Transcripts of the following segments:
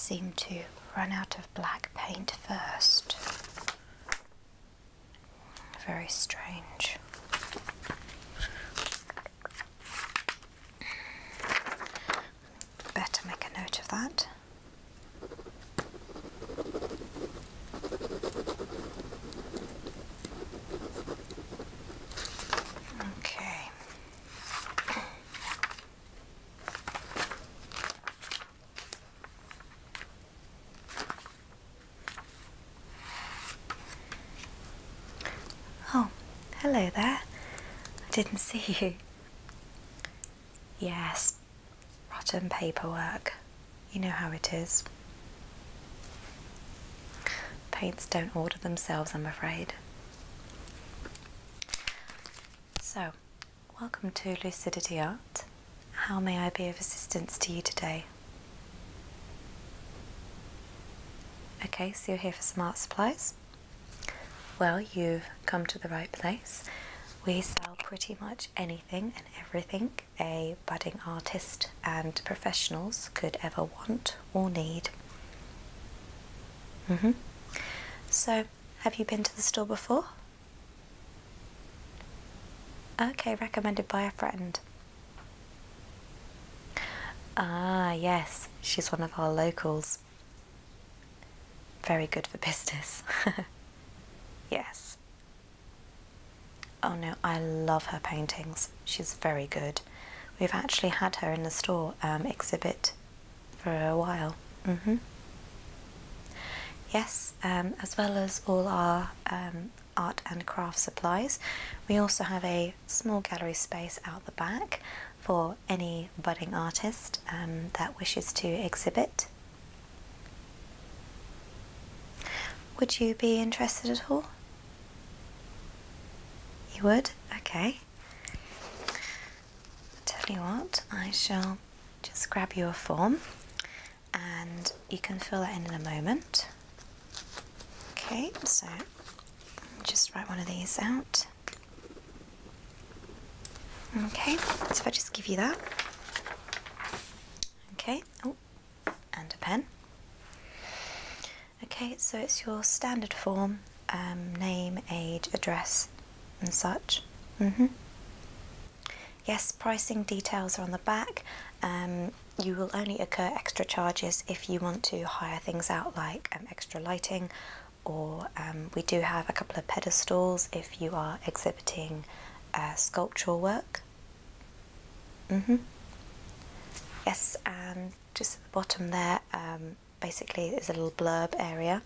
seem to run out of black paint first. Very strange. Better make a note of that. Okay. Oh, hello there. I didn't see you. Yes, rotten paperwork. You know how it is. Paints don't order themselves, I'm afraid. So, welcome to Lucidity Art. How may I be of assistance to you today? Okay, so you're here for some art supplies. Well, you've come to the right place. We sell pretty much anything and everything a budding artist and professionals could ever want or need. So, have you been to the store before? Okay, recommended by a friend. Ah, yes, she's one of our locals. Very good for business. Yes. Oh no, I love her paintings. She's very good. We've actually had her in the store exhibit for a while. Yes, as well as all our art and craft supplies. We also have a small gallery space out the back for any budding artist that wishes to exhibit. Would you be interested at all? You would? Okay. Tell you what, I shall just grab you a form and you can fill that in a moment. Okay, so just write one of these out. Okay, so if I just give you that. Okay, oh, and a pen. Okay, so it's your standard form, name, age, address and such. Yes, pricing details are on the back. You will only incur extra charges if you want to hire things out like extra lighting, or we do have a couple of pedestals if you are exhibiting sculptural work. Yes, and just at the bottom there, basically there's a little blurb area,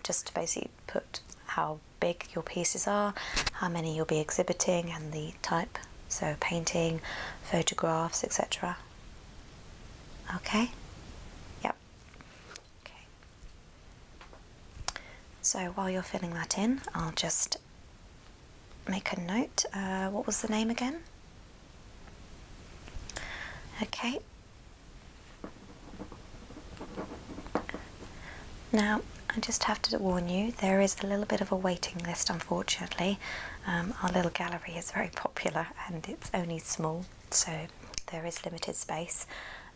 just to basically put how big your pieces are, how many you'll be exhibiting and the type, so painting, photographs, etc. Okay? Yep. Okay. So while you're filling that in, I'll just make a note. What was the name again? Okay. Now, I just have to warn you, there is a little bit of a waiting list, unfortunately. Our little gallery is very popular and it's only small, so there is limited space.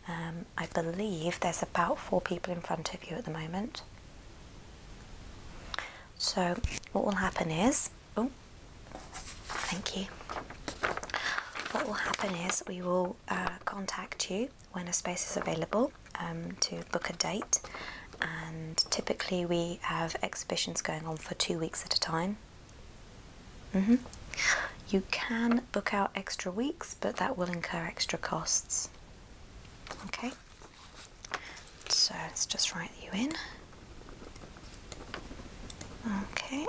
I believe there's about 4 people in front of you at the moment. So what will happen is, oh, thank you. What will happen is we will contact you when a space is available to book a date. And typically we have exhibitions going on for 2 weeks at a time. You can book out extra weeks, but that will incur extra costs. Okay, so let's just write you in. Okay.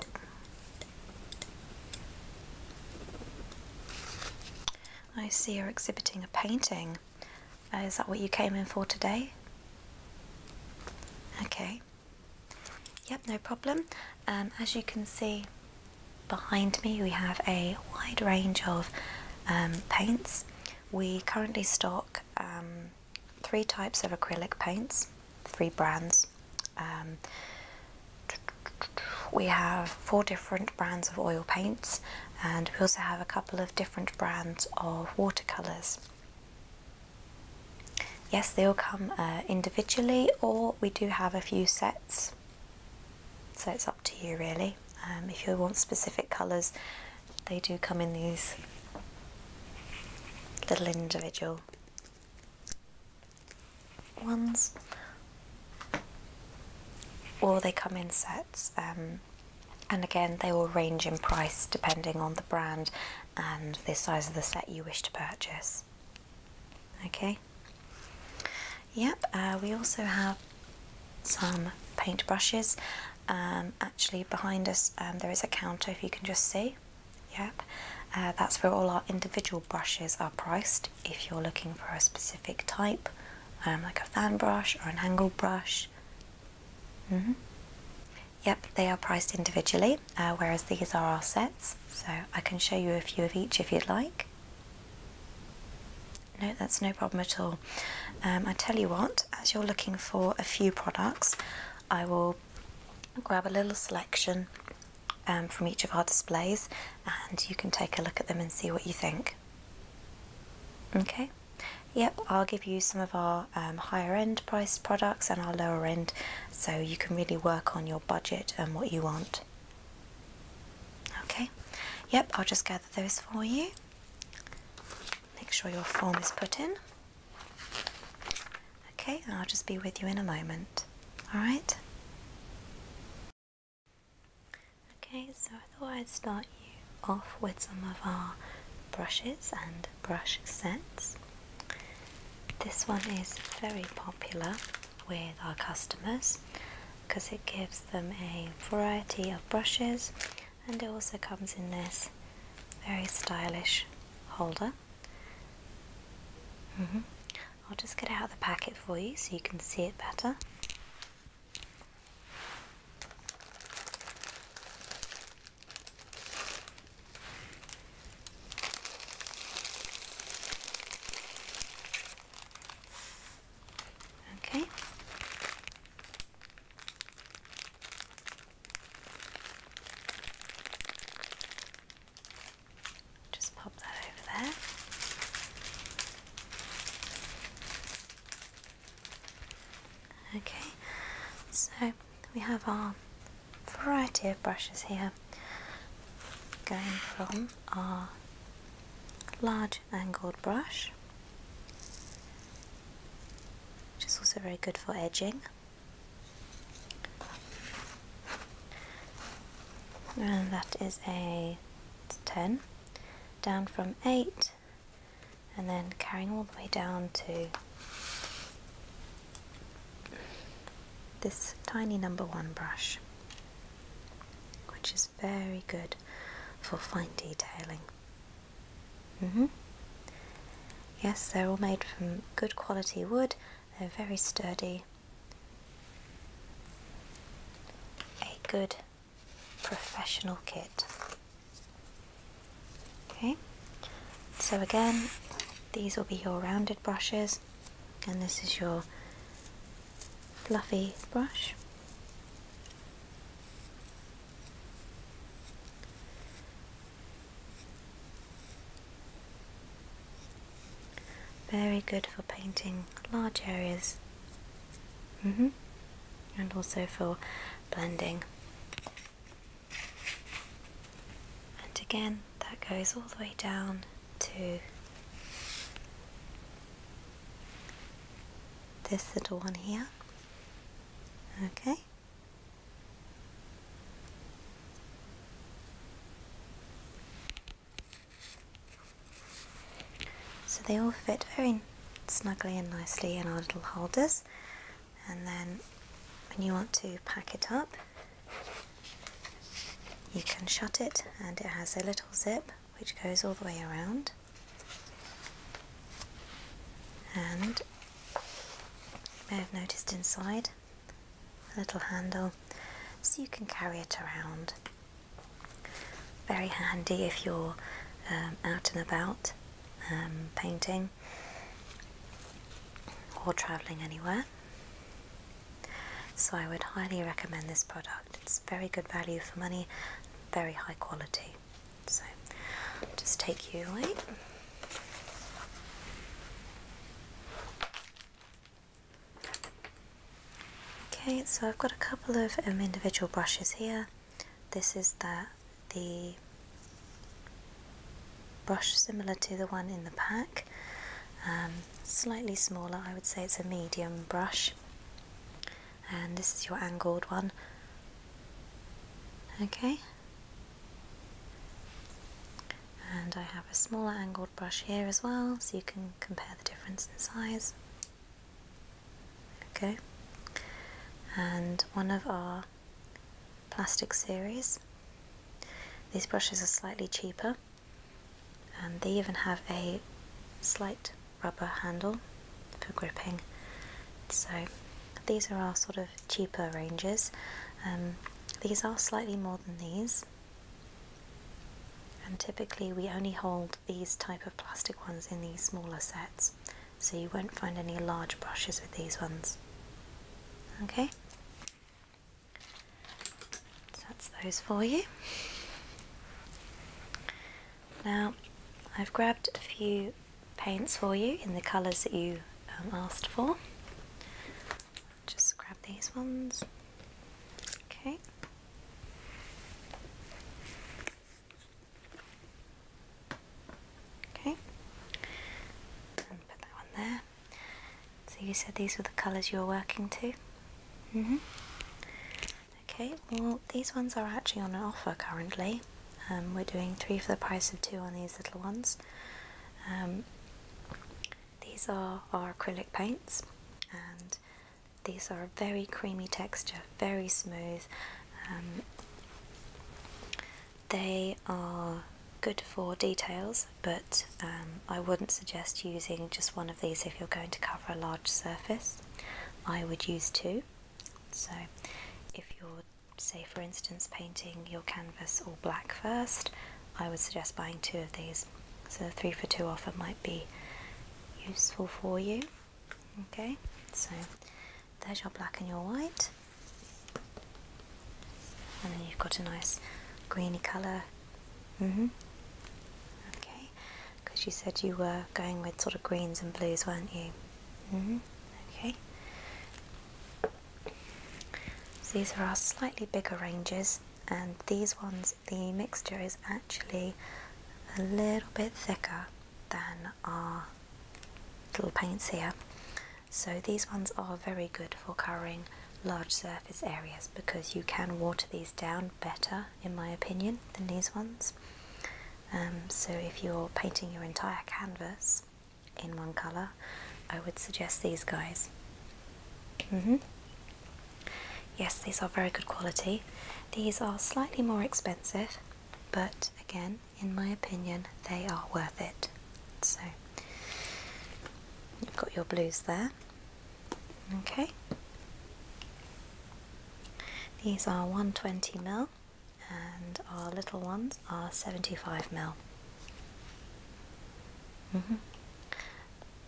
I see you're exhibiting a painting. Is that what you came in for today? Okay. Yep, no problem. As you can see behind me, we have a wide range of paints. We currently stock 3 types of acrylic paints, 3 brands. We have 4 different brands of oil paints, and we also have a couple of different brands of watercolours. Yes, they all come individually, or we do have a few sets, so it's up to you really. If you want specific colours, they do come in these little individual ones, or they come in sets, and again they will range in price depending on the brand and the size of the set you wish to purchase. Okay. Yep, we also have some paint brushes. Actually behind us there is a counter, if you can just see. Yep, that's where all our individual brushes are priced. If you're looking for a specific type, like a fan brush or an angled brush. Yep, they are priced individually, whereas these are our sets, so I can show you a few of each if you'd like. No, that's no problem at all. I tell you what, as you're looking for a few products, I will grab a little selection from each of our displays, and you can take a look at them and see what you think. Okay? Yep, I'll give you some of our higher end priced products and our lower end, so you can really work on your budget and what you want. Okay? Yep, I'll just gather those for you. Make sure your form is put in. Okay, and I'll just be with you in a moment. Alright? Okay, so I thought I'd start you off with some of our brushes and brush sets. This one is very popular with our customers because it gives them a variety of brushes, and it also comes in this very stylish holder. I'll just get out the packet for you so you can see it better. Okay. Just pop that over there. Okay, so we have our variety of brushes here, going from our large angled brush, which is also very good for edging, and that is a 10, down from 8, and then carrying all the way down to this tiny number 1 brush, which is very good for fine detailing. Yes, they're all made from good quality wood, they're very sturdy, a good professional kit. Okay, so again, these will be your rounded brushes, and this is your fluffy brush. Very good for painting large areas, and also for blending. And again, that goes all the way down to this little one here. Okay. So they all fit very snugly and nicely in our little holders, and then when you want to pack it up, you can shut it, and it has a little zip which goes all the way around, and you may have noticed inside a little handle so you can carry it around. Very handy if you're out and about painting or travelling anywhere. So I would highly recommend this product. It's very good value for money, very high quality. So I'll just take you away. Okay, so I've got a couple of individual brushes here. This is the brush similar to the one in the pack, slightly smaller. I would say it's a medium brush, and this is your angled one. Okay, and I have a smaller angled brush here as well, so you can compare the difference in size. Okay, and one of our plastic series. These brushes are slightly cheaper, and they even have a slight rubber handle for gripping. So these are our sort of cheaper ranges. These are slightly more than these, and typically we only hold these type of plastic ones in these smaller sets, so you won't find any large brushes with these ones. Okay, so that's those for you. Now I've grabbed a few paints for you in the colours that you asked for. Just grab these ones. Okay. Okay. And put that one there. So you said these were the colours you were working to? Okay, well these ones are actually on an offer currently. We're doing 3 for the price of 2 on these little ones. These are our acrylic paints, and these are a very creamy texture, very smooth. They are good for details, but I wouldn't suggest using just one of these if you're going to cover a large surface. I would use 2. So if you're, say for instance, painting your canvas all black first, I would suggest buying 2 of these. So the 3 for 2 offer might be useful for you. Okay, so there's your black and your white, and then you've got a nice greeny colour. Okay, because you said you were going with sort of greens and blues, weren't you? Okay. So these are our slightly bigger ranges, and these ones, the mixture is actually a little bit thicker than our little paints here. So these ones are very good for covering large surface areas, because you can water these down better, in my opinion, than these ones. So if you're painting your entire canvas in one colour, I would suggest these guys. Yes, these are very good quality. These are slightly more expensive, but again, in my opinion, they are worth it. So you've got your blues there. Okay. These are 120mm, and our little ones are 75mm.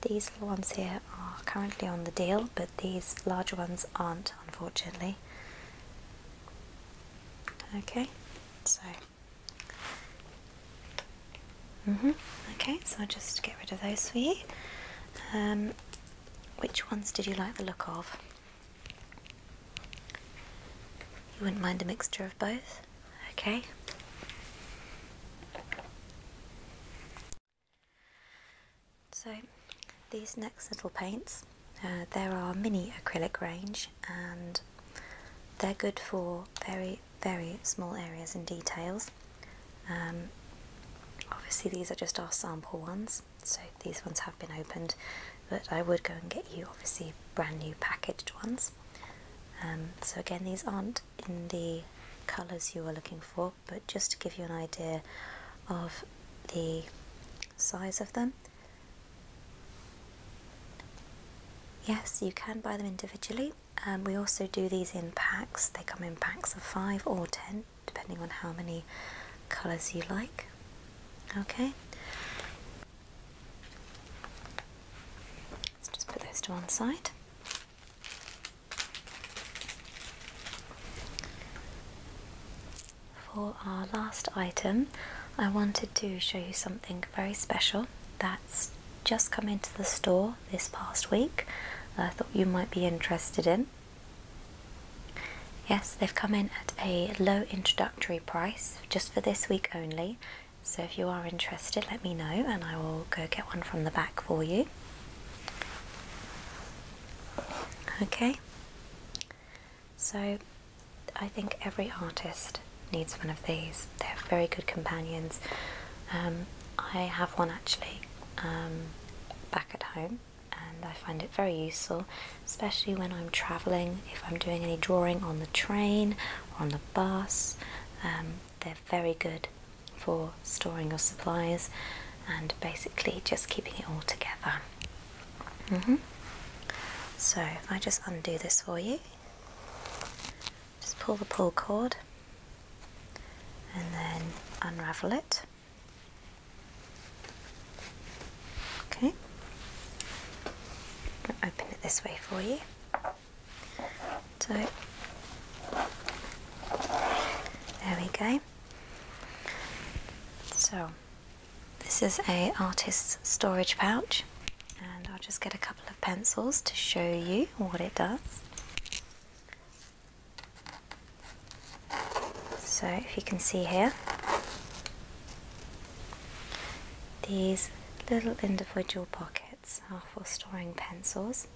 These little ones here are currently on the deal, but these larger ones aren't, unfortunately. Okay, so okay, so I'll just get rid of those for you. Which ones did you like the look of? You wouldn't mind a mixture of both? Okay. So these next little paints, they're our mini acrylic range, and they're good for very, very small areas and details. Obviously these are just our sample ones, so these ones have been opened, but I would go and get you obviously brand new packaged ones. So again, these aren't in the colours you were looking for, but just to give you an idea of the size of them. Yes, you can buy them individually. We also do these in packs. They come in packs of 5 or 10, depending on how many colours you like. Okay. Let's just put those to one side. For our last item, I wanted to show you something very special that's just come into the store this past week. I thought you might be interested in. Yes, they've come in at a low introductory price just for this week only. So if you are interested, let me know and I will go get one from the back for you. Okay, so I think every artist needs one of these. They're very good companions. I have one actually back at home, and I find it very useful, especially when I'm travelling, if I'm doing any drawing on the train or on the bus. They're very good for storing your supplies and basically just keeping it all together. So if I just undo this for you, just pull the pull cord and then unravel it. Okay, I'll open it this way for you. So there we go. So this is a artist's storage pouch, and I'll just get a couple of pencils to show you what it does. So if you can see here, these little individual pockets are for storing pencils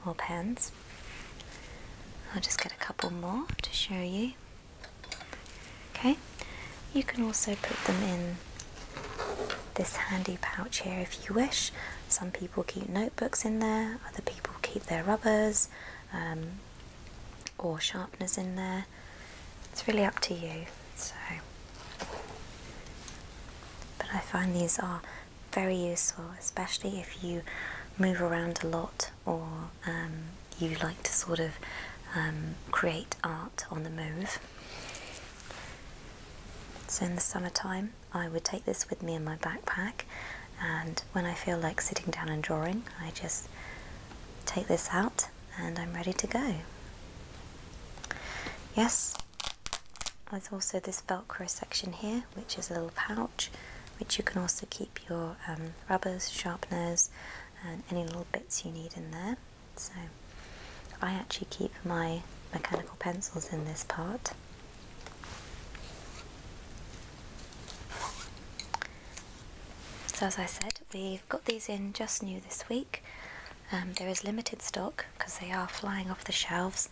or pens. I'll just get a couple more to show you. Okay, you can also put them in this handy pouch here if you wish. Some people keep notebooks in there, other people keep their rubbers or sharpeners in there. It's really up to you. So, but I find these are very useful, especially if you move around a lot or you like to sort of create art on the move. So in the summertime I would take this with me in my backpack, and when I feel like sitting down and drawing, I just take this out and I'm ready to go. Yes, there's also this Velcro section here, which is a little pouch which you can also keep your rubbers, sharpeners and any little bits you need in there. So I actually keep my mechanical pencils in this part. So as I said, we've got these in just new this week. There is limited stock because they are flying off the shelves,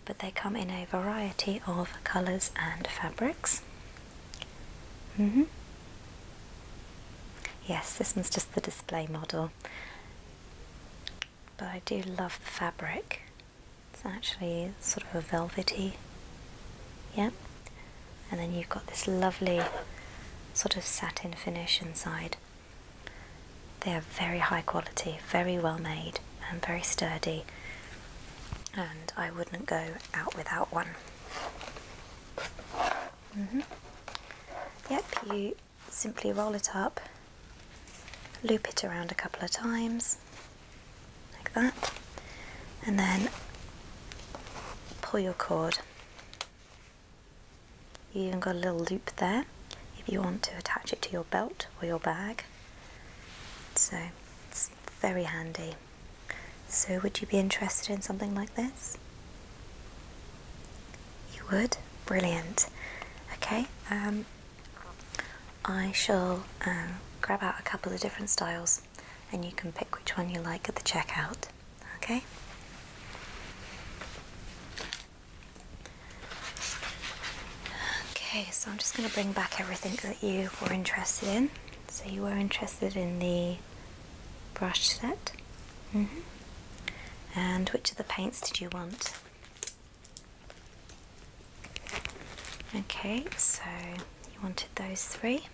but they come in a variety of colours and fabrics. Yes, this one's just the display model, but I do love the fabric. It's actually sort of a velvety, yep. And then you've got this lovely sort of satin finish inside. They are very high quality, very well made and very sturdy, and I wouldn't go out without one. Yep, you simply roll it up, loop it around a couple of times like that, and then pull your cord. You even got a little loop there if you want to attach it to your belt or your bag, so it's very handy. So would you be interested in something like this? You would? Brilliant. Okay, I shall grab out a couple of different styles and you can pick which one you like at the checkout. Okay? Okay, so I'm just going to bring back everything that you were interested in. So you were interested in the brush set. And which of the paints did you want? Okay, so you wanted those three.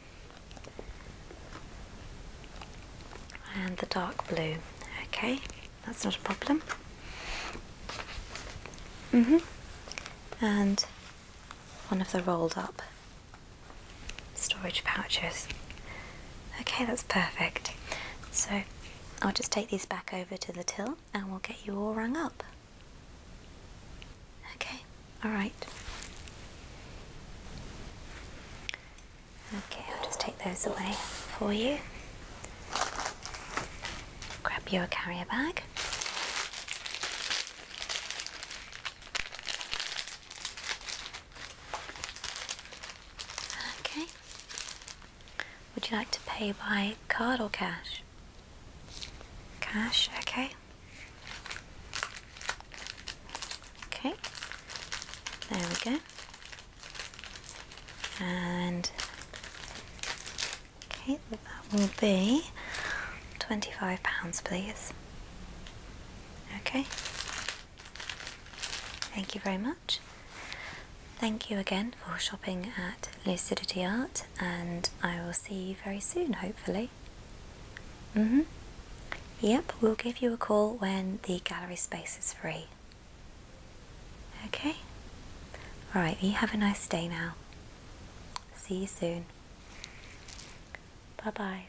And the dark blue. Okay, that's not a problem. And one of the rolled up storage pouches. Okay, that's perfect. So I'll just take these back over to the till and we'll get you all rung up. Okay, alright. Okay, I'll just take those away for you. Grab your carrier bag. Would you like to pay by card or cash? Cash, okay. Okay, there we go. And okay, that will be £25, please. Okay. Thank you very much. Thank you again for shopping at Lucidity Art, and I will see you very soon, hopefully. Yep, we'll give you a call when the gallery space is free. Okay? Alright, you have a nice day now. See you soon. Bye bye.